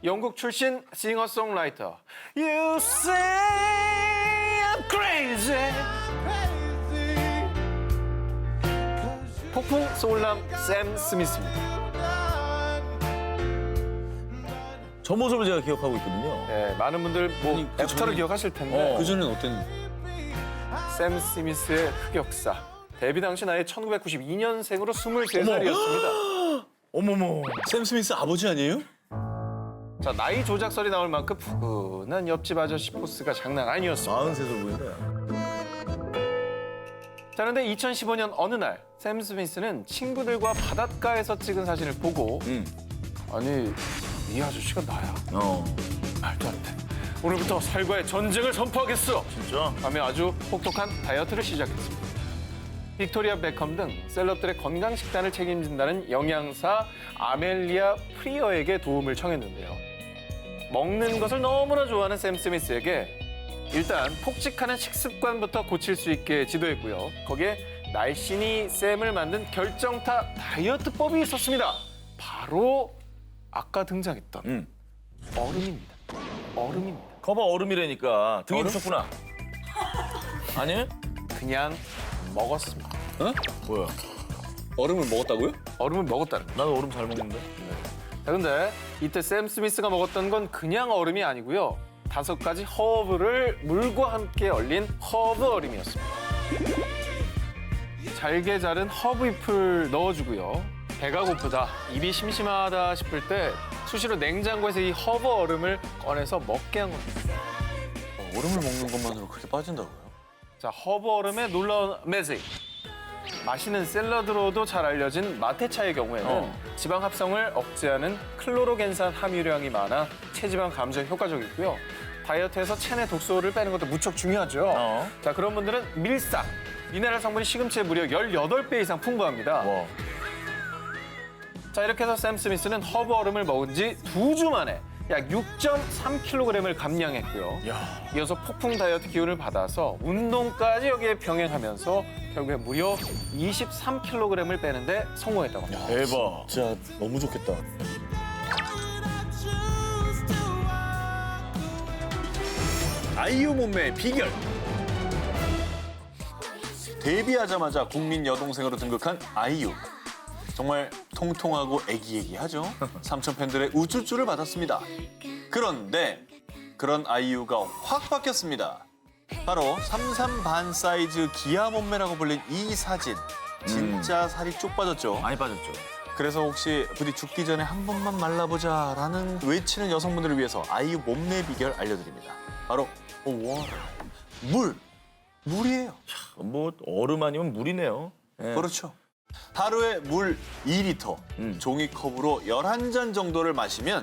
영국 출신 싱어송라이터. You say I'm crazy. 폭풍 소울남 샘 스미스입니다. 저 모습을 제가 기억하고 있거든요. 네, 많은 분들 뭐 아니, 그 애프터를 전에- 기억하실 텐데 그전엔 어땠는지. 샘 스미스의 흑역사. 데뷔 당시 나이 1992년생으로 23살이었습니다. 어머머. 샘 스미스 아버지 아니에요? 자, 나이 조작설이 나올 만큼 푸근한 옆집 아저씨 포스가 장난 아니었습니다. 43살 보인다. 자, 그런데 2015년 어느 날 샘 스미스는 친구들과 바닷가에서 찍은 사진을 보고 아니, 이 아저씨가 나야? 말도 안 돼. 오늘부터 살과의 전쟁을 선포하겠어. 진짜? 하며 아주 혹독한 다이어트를 시작했습니다. 빅토리아 베컴 등 셀럽들의 건강 식단을 책임진다는 영양사 아멜리아 프리어에게 도움을 청했는데요. 먹는 것을 너무나 좋아하는 샘 스미스에게 일단 폭식하는 식습관부터 고칠 수 있게 지도했고요. 거기에 날씬이 샘을 만든 결정타 다이어트법이 있었습니다. 바로 아까 등장했던 얼음입니다. 얼음입니다. 거봐 얼음이라니까. 등에 얼음? 붙였구나. 아니? 그냥 먹었습니다. 어? 뭐야? 얼음을 먹었다고요? 얼음을 먹었다는 거예요. 나도 얼음 잘 먹는데. 자, 근데 이때 샘 스미스가 먹었던 건 그냥 얼음이 아니고요. 5가지 허브를 물과 함께 얼린 허브 얼음이었습니다. 잘게 자른 허브 잎을 넣어주고요. 배가 고프다, 입이 심심하다 싶을 때 수시로 냉장고에서 이 허브 얼음을 꺼내서 먹게 한 겁니다. 얼음을 먹는 것만으로 그렇게 빠진다고요? 자, 허브 얼음의 놀라운 매직. 마시는 샐러드로도 잘 알려진 마테차의 경우에는 지방 합성을 억제하는 클로로겐산 함유량이 많아 체지방 감소에 효과적이고요. 다이어트에서 체내 독소를 빼는 것도 무척 중요하죠. 자, 그런 분들은 밀상, 미네랄 성분이 시금치에 무려 18배 이상 풍부합니다. 와. 자, 이렇게 해서 샘 스미스는 허브 얼음을 먹은 지 2주 만에 약 6.3kg을 감량했고요. 이어서 폭풍 다이어트 기운을 받아서 운동까지 여기에 병행하면서 결국에 무려 23kg을 빼는데 성공했다고 합니다. 대박. 진짜 너무 좋겠다. 아이유 몸매의 비결. 데뷔하자마자 국민 여동생으로 등극한 아이유. 정말 통통하고 애기애기하죠. 삼촌 팬들의 우쭈쭈를 받았습니다. 그런데 그런 아이유가 확 바뀌었습니다. 바로 33 반 사이즈 기아 몸매라고 불린 이 사진. 진짜 살이 쭉 빠졌죠. 많이 빠졌죠. 그래서 혹시 부디 죽기 전에 한 번만 말라보자라는 외치는 여성분들을 위해서 아이유 몸매 비결 알려드립니다. 바로 물. 물이에요. 뭐 얼음 아니면 물이네요. 예. 그렇죠. 하루에 물 2리터, 종이컵으로 11잔 정도를 마시면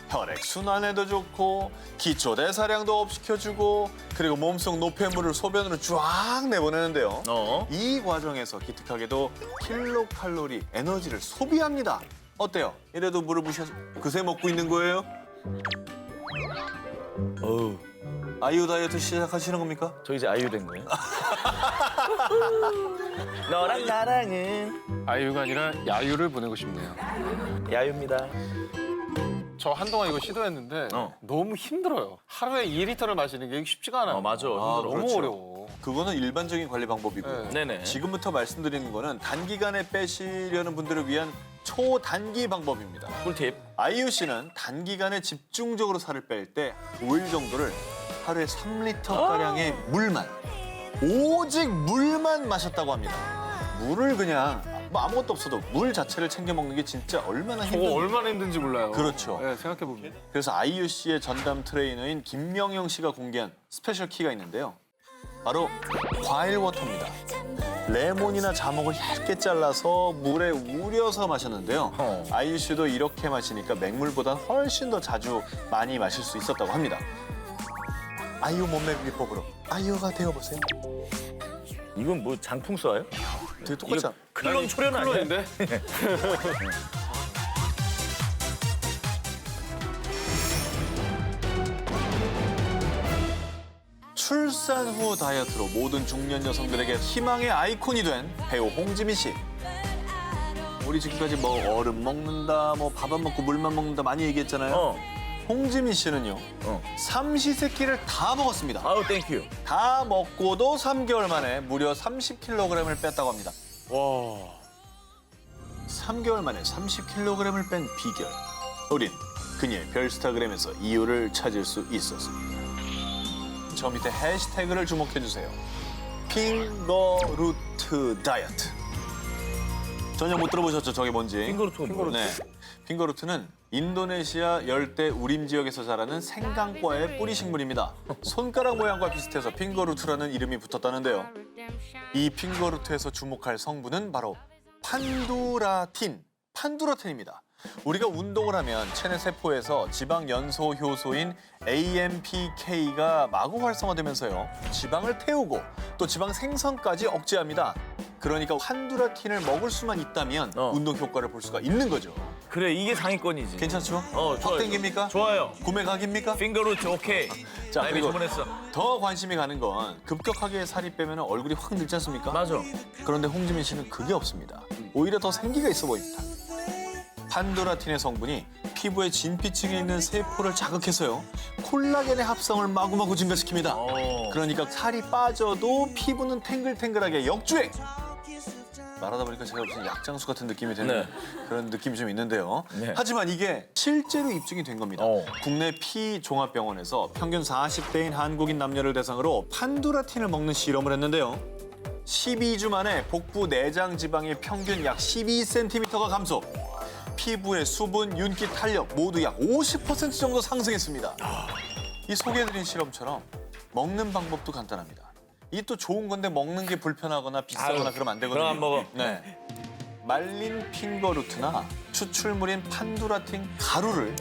혈액순환에도 좋고 기초 대사량도 업시켜주고 그리고 몸속 노폐물을 소변으로 쫙 내보내는데요. 이 과정에서 기특하게도 킬로칼로리 에너지를 소비합니다. 어때요? 이래도 물을 무시해서 그새 먹고 있는 거예요? 어우, 아이유 다이어트 시작하시는 겁니까? 저 이제 아이유 된 거예요? 너랑 나랑은 아이유가 아니라 야유를 보내고 싶네요. 야유입니다. 저 한동안 이거 시도했는데 너무 힘들어요. 하루에 2리터를 마시는 게 쉽지가 않아요. 맞아. 힘들어. 너무 그렇죠. 어려워. 그거는 일반적인 관리 방법이고요. 네네. 지금부터 말씀드리는 거는 단기간에 빼시려는 분들을 위한 초단기 방법입니다. 꿀팁. 아이유 씨는 단기간에 집중적으로 살을 뺄 때 5일 정도를 하루에 3리터가량의 물만, 오직 물만 마셨다고 합니다. 물을 그냥 뭐 아무것도 없어도 물 자체를 챙겨 먹는 게 진짜 얼마나 저거 힘든지. 얼마나 힘든지 몰라요. 그렇죠. 네, 생각해보면. 그래서 아이유 씨의 전담 트레이너인 김명영 씨가 공개한 스페셜 키가 있는데요. 바로 과일 워터입니다. 레몬이나 자몽을 얇게 잘라서 물에 우려서 마셨는데요. 아이유 씨도 이렇게 마시니까 맹물보다 훨씬 더 자주 많이 마실 수 있었다고 합니다. 아이유 몸매 비법으로 아이유가 되어보세요. 이건 뭐 장풍 쏴요? 되게 똑같지 않아? 클론 초련 아니야? 클론인데? 출산 후 다이어트로 모든 중년 여성들에게 희망의 아이콘이 된 배우 홍지민 씨. 우리 지금까지 뭐 얼음 먹는다, 뭐 밥 안 먹고 물만 먹는다 많이 얘기했잖아요. 홍지민 씨는요. 삼시세끼를 다 먹었습니다. 아우 땡큐. 다 먹고도 3개월 만에 무려 30kg을 뺐다고 합니다. 와. 3개월 만에 30kg을 뺀 비결. 우린 그녀의 별스타그램에서 이유를 찾을 수 있었습니다. 저 밑에 해시태그를 주목해주세요. 핑거루트 다이어트. 전혀 못 들어보셨죠? 저게 뭔지. 핑거루트가 뭐예요? 네. 핑거루트는 인도네시아 열대 우림 지역에서 자라는 생강과의 뿌리 식물입니다. 손가락 모양과 비슷해서 핑거루트라는 이름이 붙었다는데요. 이 핑거루트에서 주목할 성분은 바로 판두라틴입니다. 우리가 운동을 하면 체내 세포에서 지방 연소 효소인 AMPK가 마구 활성화되면서요. 지방을 태우고 또 지방 생성까지 억제합니다. 그러니까 판두라틴을 먹을 수만 있다면 운동 효과를 볼 수가 있는 거죠. 그래 이게 상위권이지. 괜찮죠? 좋아요. 확 땡깁니까? 좋아요. 구매 각입니까? 핑거루트 오케이. 자, 나 이미 그리고 주문했어. 더 관심이 가는 건 급격하게 살이 빼면 얼굴이 확 늙지 않습니까? 맞아. 그런데 홍지민 씨는 그게 없습니다. 오히려 더 생기가 있어 보입니다. 판두라틴의 성분이 피부의 진피층에 있는 세포를 자극해서요. 콜라겐의 합성을 마구마구 증가시킵니다. 그러니까 살이 빠져도 피부는 탱글탱글하게 역주행! 말하다 보니까 제가 무슨 약장수 같은 느낌이 드는 그런 느낌이 좀 있는데요. 네. 하지만 이게 실제로 입증이 된 겁니다. 국내 피종합병원에서 평균 40대인 한국인 남녀를 대상으로 판두라틴을 먹는 실험을 했는데요. 12주 만에 복부 내장 지방의 평균 약 12cm가 감소. 피부의 수분, 윤기, 탄력 모두 약 50% 정도 상승했습니다. 이 소개해드린 실험처럼 먹는 방법도 간단합니다. 이게 또 좋은 건데 먹는 게 불편하거나 비싸거나 그러면 안 되거든요. 그럼 안 먹어. 네. 말린 핑거루트나 추출물인 판두라틴 가루를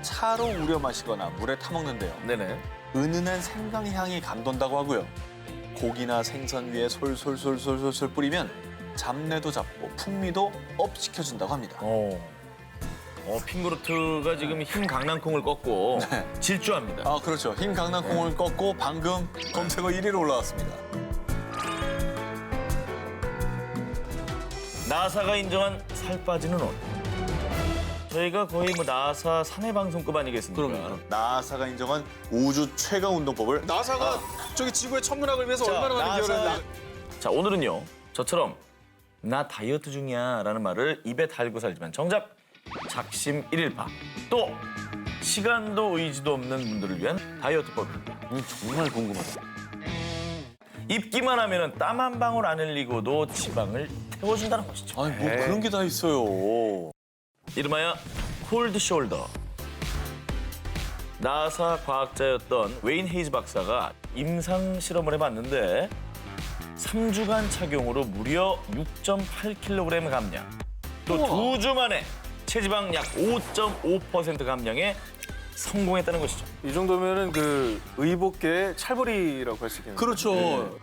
차로 우려 마시거나 물에 타 먹는데요. 네네. 은은한 생강 향이 감돈다고 하고요. 고기나 생선 위에 솔솔솔솔솔 뿌리면 잡내도 잡고 풍미도 업 시켜준다고 합니다. 핑거루트가 지금 흰 강낭콩을 꺾고 질주합니다. 아, 그렇죠. 흰 강낭콩을 꺾고 방금 검색어 1위로 올라왔습니다. 나사가 인정한 살 빠지는 옷. 저희가 거의 뭐 나사 3회 방송급 아니겠습니까? 나사가 인정한 우주 최강 운동법을 나사가 저기 지구의 천문학을 위해서 얼마나 많은 기여를 했는데. 자, 오늘은요. 저처럼 나 다이어트 중이야 라는 말을 입에 달고 살지만 정작 작심 1일파. 또 시간도 의지도 없는 분들을 위한 다이어트법입니다. 정말 궁금하다. 입기만 하면 땀 한 방울 안 흘리고도 지방을 태워준다는 것이죠. 아니, 뭐 그런 게 다 있어요. 이름하여 콜드 숄더. 나사 과학자였던 웨인 헤이즈 박사가 임상 실험을 해봤는데 3주간 착용으로 무려 6.8kg 감량. 또 2주 만에 체지방 약 5.5% 감량에 성공했다는 것이죠. 이 정도면은 그 의복계의 찰벌이라고 할 수 있겠네요. 그렇죠.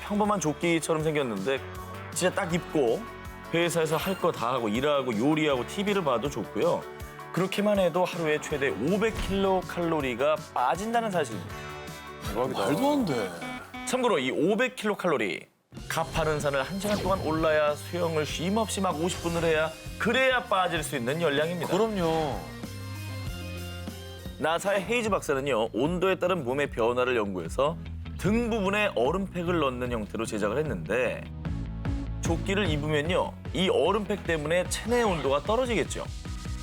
평범한 조끼처럼 생겼는데 진짜 딱 입고 회사에서 할 거 다 하고 일하고 요리하고 TV를 봐도 좋고요. 그렇게만 해도 하루에 최대 500kcal 빠진다는 사실입니다. 대박이다. 말도 안 돼. 참고로 이 500kcal 가파른 산을 1시간 동안 올라야 수영을 쉼 없이 막 50분을 해야 그래야 빠질 수 있는 열량입니다. 그럼요. 나사의 헤이즈 박사는요. 온도에 따른 몸의 변화를 연구해서 등 부분에 얼음팩을 넣는 형태로 제작을 했는데 조끼를 입으면요. 이 얼음팩 때문에 체내 온도가 떨어지겠죠.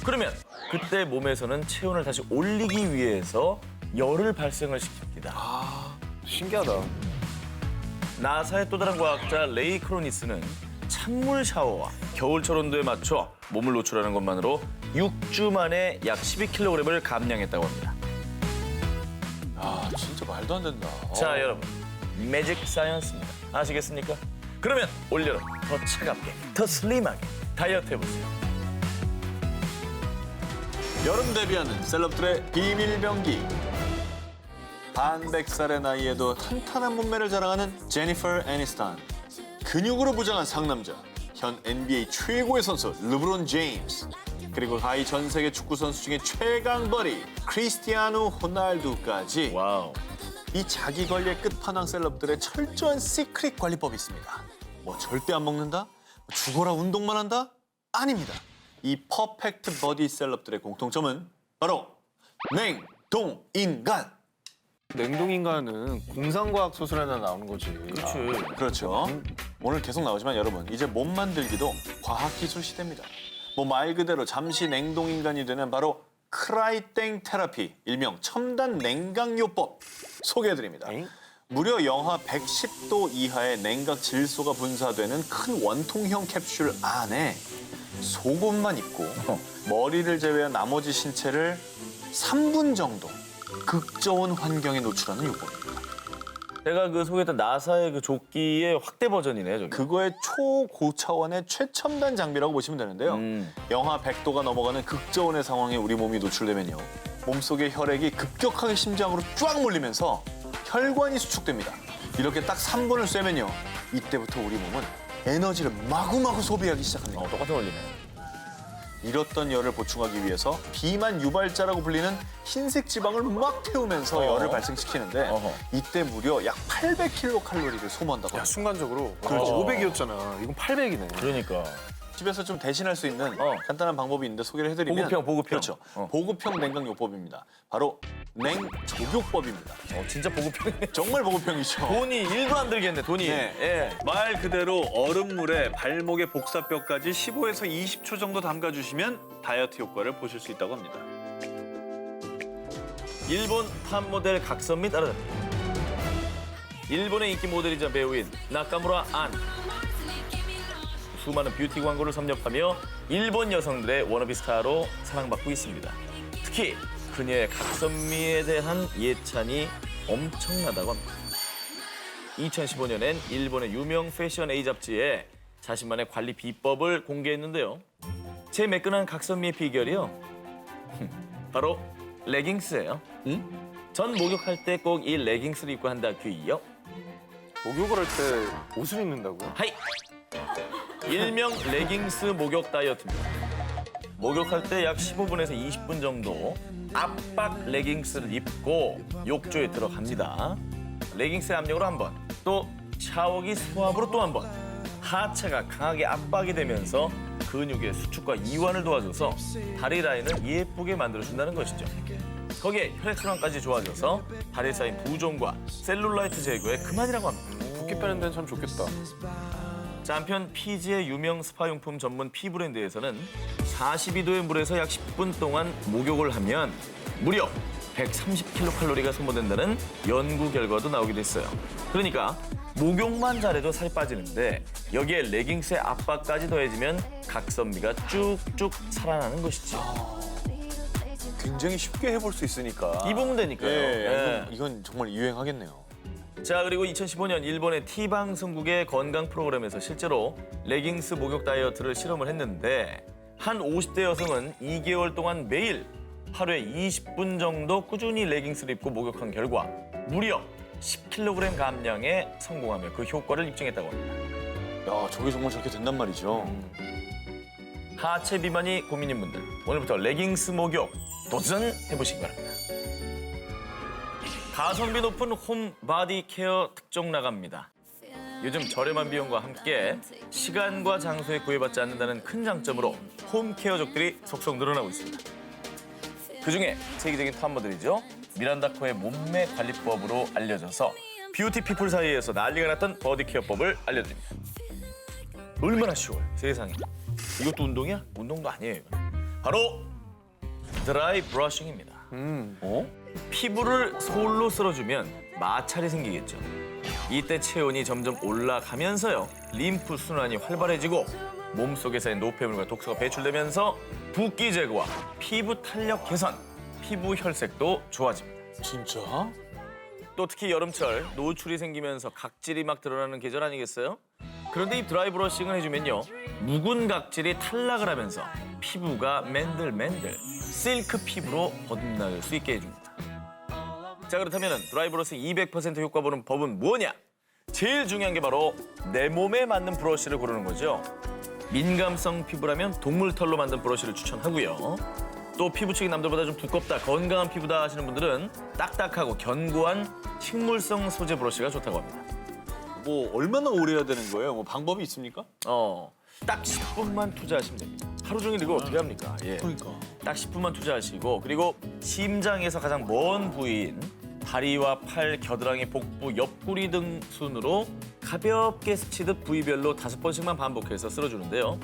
그러면 그때 몸에서는 체온을 다시 올리기 위해서 열을 발생을 시킵니다. 신기하다. 나사의 또 다른 과학자 레이 크로니스는 찬물 샤워와 겨울철 온도에 맞춰 몸을 노출하는 것만으로 6주 만에 약 12kg을 감량했다고 합니다. 아, 진짜 말도 안 된다. 자, 여러분. 매직 사이언스입니다. 아시겠습니까? 그러면 올여름 더 차갑게, 더 슬림하게 다이어트 해보세요. 여름 데뷔하는 셀럽들의 비밀 병기. 반백살의 나이에도 탄탄한 몸매를 자랑하는 제니퍼 애니스턴. 근육으로 부장한 상남자. 현 NBA 최고의 선수 르브론 제임스. 그리고 하이 전 세계 축구 선수 중에 최강 버리 크리스티아누 호날두까지. 와우. 이 자기 관리의 끝판왕 셀럽들의 철저한 시크릿 관리법이 있습니다. 뭐 절대 안 먹는다? 죽어라 운동만 한다? 아닙니다. 이 퍼펙트 버디 셀럽들의 공통점은 바로 냉동인간. 냉동인간은 공상과학 소설 하나 나오는 거지. 그렇지. 그렇죠. 오늘 계속 나오지만 여러분 이제 몸 만들기도 과학기술 시대입니다. 뭐 말 그대로 잠시 냉동인간이 되는 바로 크라이땡 테라피, 일명 첨단 냉각요법 소개해드립니다. 엥? 무려 영하 110도 이하의 냉각 질소가 분사되는 큰 원통형 캡슐 안에 속옷만 입고 머리를 제외한 나머지 신체를 3분 정도 극저온 환경에 노출하는 요법입니다. 제가 그 소개했던 나사의 그 조끼의 확대 버전이네요, 저기. 그거의 초고차원의 최첨단 장비라고 보시면 되는데요. 영하 100도가 넘어가는 극저온의 상황에 우리 몸이 노출되면요. 몸속의 혈액이 급격하게 심장으로 쫙 몰리면서 혈관이 수축됩니다. 이렇게 딱 3분을 쐬면요. 이때부터 우리 몸은 에너지를 마구마구 소비하기 시작합니다. 똑같은 원리네. 잃었던 열을 보충하기 위해서 비만 유발자라고 불리는 흰색 지방을 막 태우면서 열을 발생시키는데 이때 무려 약 800kcal 소모한다고 야, 합니다. 순간적으로 그렇죠. 500이었잖아. 이건 800이네. 그러니까. 집에서 좀 대신할 수 있는 간단한 방법이 있는데 소개를 해드리면 보급형. 그렇죠. 보급형 냉각요법입니다. 바로 냉조교법입니다. 진짜 보급형이네. 정말 보급형이죠. 돈이 1도 안 들겠네, 돈이. 네. 예. 말 그대로 얼음물에 발목의 복사뼈까지 15에서 20초 정도 담가주시면 다이어트 효과를 보실 수 있다고 합니다. 일본 탑 모델 각선미 따라잡니다. 일본의 인기 모델이자 배우인 나카무라 안. 수많은 뷰티 광고를 섭렵하며 일본 여성들의 워너비 스타로 사랑받고 있습니다. 특히 그녀의 각선미에 대한 예찬이 엄청나다고 합니다. 2015년엔 일본의 유명 패션 A 잡지에 자신만의 관리 비법을 공개했는데요. 제 매끈한 각선미의 비결이요. 바로 레깅스예요. 전 목욕할 때 꼭 이 레깅스를 입고 한다규이요. 목욕을 할 때 옷을 입는다고요? 하이! 일명 레깅스 목욕 다이어트입니다. 목욕할 때 약 15분에서 20분 정도 압박 레깅스를 입고 욕조에 들어갑니다. 레깅스의 압력으로 한 번, 또 샤워기 수압으로 또 한 번. 하체가 강하게 압박이 되면서 근육의 수축과 이완을 도와줘서 다리 라인을 예쁘게 만들어준다는 것이죠. 거기에 혈액순환까지 좋아져서 다리에 쌓인 부종과 셀룰라이트 제거에 그만이라고 합니다. 붓기 빼는 데는 참 좋겠다. 자, 한편 피지의 유명 스파용품 전문 피 브랜드에서는 42도의 물에서 약 10분 동안 목욕을 하면 무려 130kcal가 소모된다는 연구 결과도 나오기도 했어요. 그러니까 목욕만 잘해도 살이 빠지는데 여기에 레깅스의 압박까지 더해지면 각선미가 쭉쭉 살아나는 것이죠. 굉장히 쉽게 해볼 수 있으니까. 입으면 되니까요. 예. 이건 정말 유행하겠네요. 자, 그리고 2015년 일본의 T방송국의 건강 프로그램에서 실제로 레깅스 목욕 다이어트를 실험을 했는데 한 50대 여성은 2개월 동안 매일 하루에 20분 정도 꾸준히 레깅스를 입고 목욕한 결과 무려 10kg 감량에 성공하며 그 효과를 입증했다고 합니다. 야, 저게 정말 저렇게 된단 말이죠. 하체 비만이 고민인 분들 오늘부터 레깅스 목욕 도전해보시기 바랍니다. 가성비 높은 홈 바디 케어 특종 나갑니다. 요즘 저렴한 비용과 함께 시간과 장소에 구애받지 않는다는 큰 장점으로 홈 케어족들이 속속 늘어나고 있습니다. 그중에 세계적인 탑 모델이죠. 미란다 코의 몸매 관리법으로 알려져서 뷰티 피플 사이에서 난리가 났던 버디 케어법을 알려드립니다. 얼마나 쉬워요, 세상에. 이것도 운동이야? 운동도 아니에요. 이건. 바로 드라이 브러싱입니다. 피부를 솔로 쓸어주면 마찰이 생기겠죠. 이때 체온이 점점 올라가면서요. 림프 순환이 활발해지고 몸속에 쌓인 노폐물과 독소가 배출되면서 붓기 제거와 피부 탄력 개선, 피부 혈색도 좋아집니다. 진짜? 또 특히 여름철 노출이 생기면서 각질이 막 드러나는 계절 아니겠어요? 그런데 이 드라이 브러싱을 해주면요. 묵은 각질이 탈락을 하면서 피부가 맨들맨들 실크 피부로 거듭날 수 있게 해줍니다. 자, 그렇다면 드라이 브러싱 200% 효과 보는 법은 뭐냐? 제일 중요한 게 바로 내 몸에 맞는 브러쉬를 고르는 거죠. 민감성 피부라면 동물털로 만든 브러쉬를 추천하고요. 또 피부층이 남들보다 좀 두껍다, 건강한 피부다 하시는 분들은 딱딱하고 견고한 식물성 소재 브러쉬가 좋다고 합니다. 뭐 얼마나 오래 해야 되는 거예요? 뭐 방법이 있습니까? 딱 10분만 투자하시면 됩니다. 하루 종일 이거 어떻게 합니까? 예. 그러니까. 딱 10분만 투자하시고 그리고 심장에서 가장 먼 부위인 다리와 팔, 겨드랑이, 복부, 옆구리 등 순으로 가볍게 스치듯 부위별로 5번씩만 반복해서 쓸어주는데요.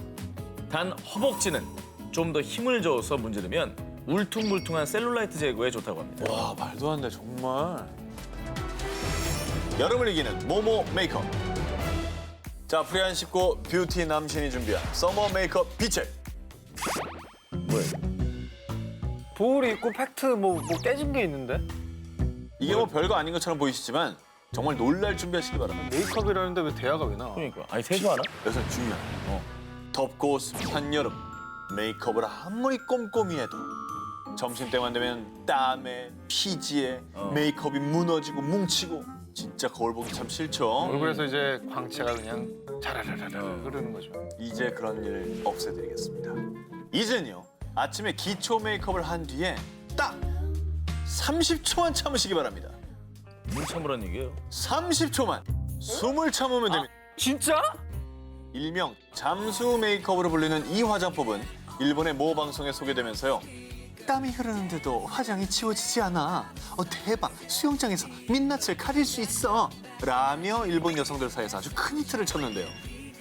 단 허벅지는 좀 더 힘을 줘서 문지르면 울퉁불퉁한 셀룰라이트 제거에 좋다고 합니다. 와, 말도 안 돼, 정말. 여름을 이기는 모모 메이크업. 자, 프리한 쉽고 뷰티 남신이 준비한 서머 메이크업 비책. 뭐예요? 볼이 있고 팩트 뭐 깨진 게 있는데? 이게 뭐 별거 아닌 것처럼 보이시지만 정말 놀랄 준비하시기 바랍니다. 메이크업이라는데 왜 대화가 왜 나와? 그러니까. 아니 세수하나? 여기서 중요한 덥고 습한 여름 메이크업을 아무리 꼼꼼히 해도 점심때만 되면 땀에 피지에 메이크업이 무너지고 뭉치고 진짜 거울 보기 참 싫죠. 얼굴에서 이제 광채가 그냥 자라라라라 흐르는 거죠. 이제 그런 일 없애드리겠습니다. 이젠요 아침에 기초 메이크업을 한 뒤에 딱 30초만 참으시기 바랍니다. 물 참으란 얘기예요. 30초만 숨을 참으면 됩니다. 진짜? 일명 잠수 메이크업으로 불리는 이 화장법은 일본의 모 방송에 소개되면서요. 땀이 흐르는데도 화장이 지워지지 않아. 대박. 수영장에서 민낯을 가릴 수 있어. 라며 일본 여성들 사이에서 아주 큰 히트를 쳤는데요.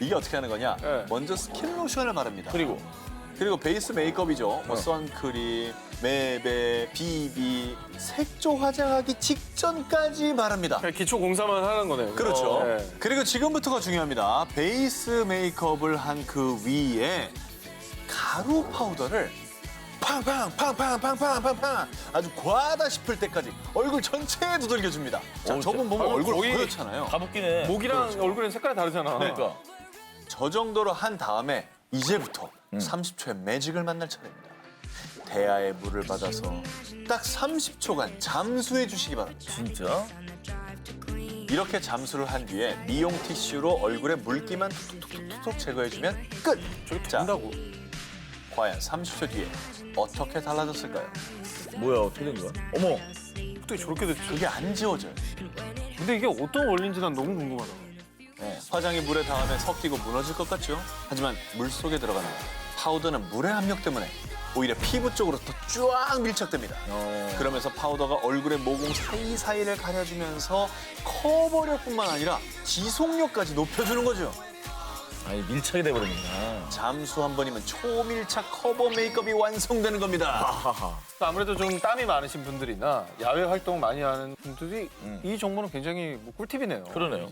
이게 어떻게 하는 거냐? 네. 먼저 스킨 로션을 바릅니다. 그리고 베이스 메이크업이죠. 뭐 선크림, 메베, 비비, 색조 화장하기 직전까지 바릅니다. 그냥 기초 공사만 하는 거네요. 그렇죠. 네. 그리고 지금부터가 중요합니다. 베이스 메이크업을 한 그 위에 가루 파우더를 팡팡 아주 과하다 싶을 때까지 얼굴 전체에 두들겨줍니다. 자, 저분 보면 얼굴 거의 허옇잖아요. 다 붙기네. 목이랑 얼굴은 색깔이 다르잖아. 그러니까. 저 정도로 한 다음에 이제부터 30초의 매직을 만날 차례입니다. 대야의 물을 받아서 딱 30초간 잠수해 주시기 바랍니다. 진짜? 이렇게 잠수를 한 뒤에 미용 티슈로 얼굴에 물기만 툭툭툭툭 제거해주면 끝! 저렇게 자, 된다고? 과연 30초 뒤에 어떻게 달라졌을까요? 뭐야 어떻게 된 거야? 어머. 어떻게 저렇게 됐지? 그게 안 지워져요. 근데 이게 어떤 원리인지 난 너무 궁금하다. 네, 화장이 물에 닿으면 섞이고 무너질 것 같죠? 하지만 물 속에 들어가는 파우더는 물의 압력 때문에 오히려 피부 쪽으로 더 쫙 밀착됩니다. 그러면서 파우더가 얼굴의 모공 사이사이를 가려주면서 커버력뿐만 아니라 지속력까지 높여주는 거죠. 아니 밀착이 돼버리는구나. 잠수 한 번이면 초밀착 커버 메이크업이 완성되는 겁니다. 하하. 아무래도 좀 땀이 많으신 분들이나 야외 활동 많이 하는 분들이 이 정보는 굉장히 뭐 꿀팁이네요. 그러네요.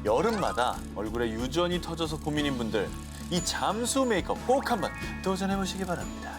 여름마다 얼굴에 유전이 터져서 고민인 분들 이 잠수 메이크업 꼭 한번 도전해보시기 바랍니다.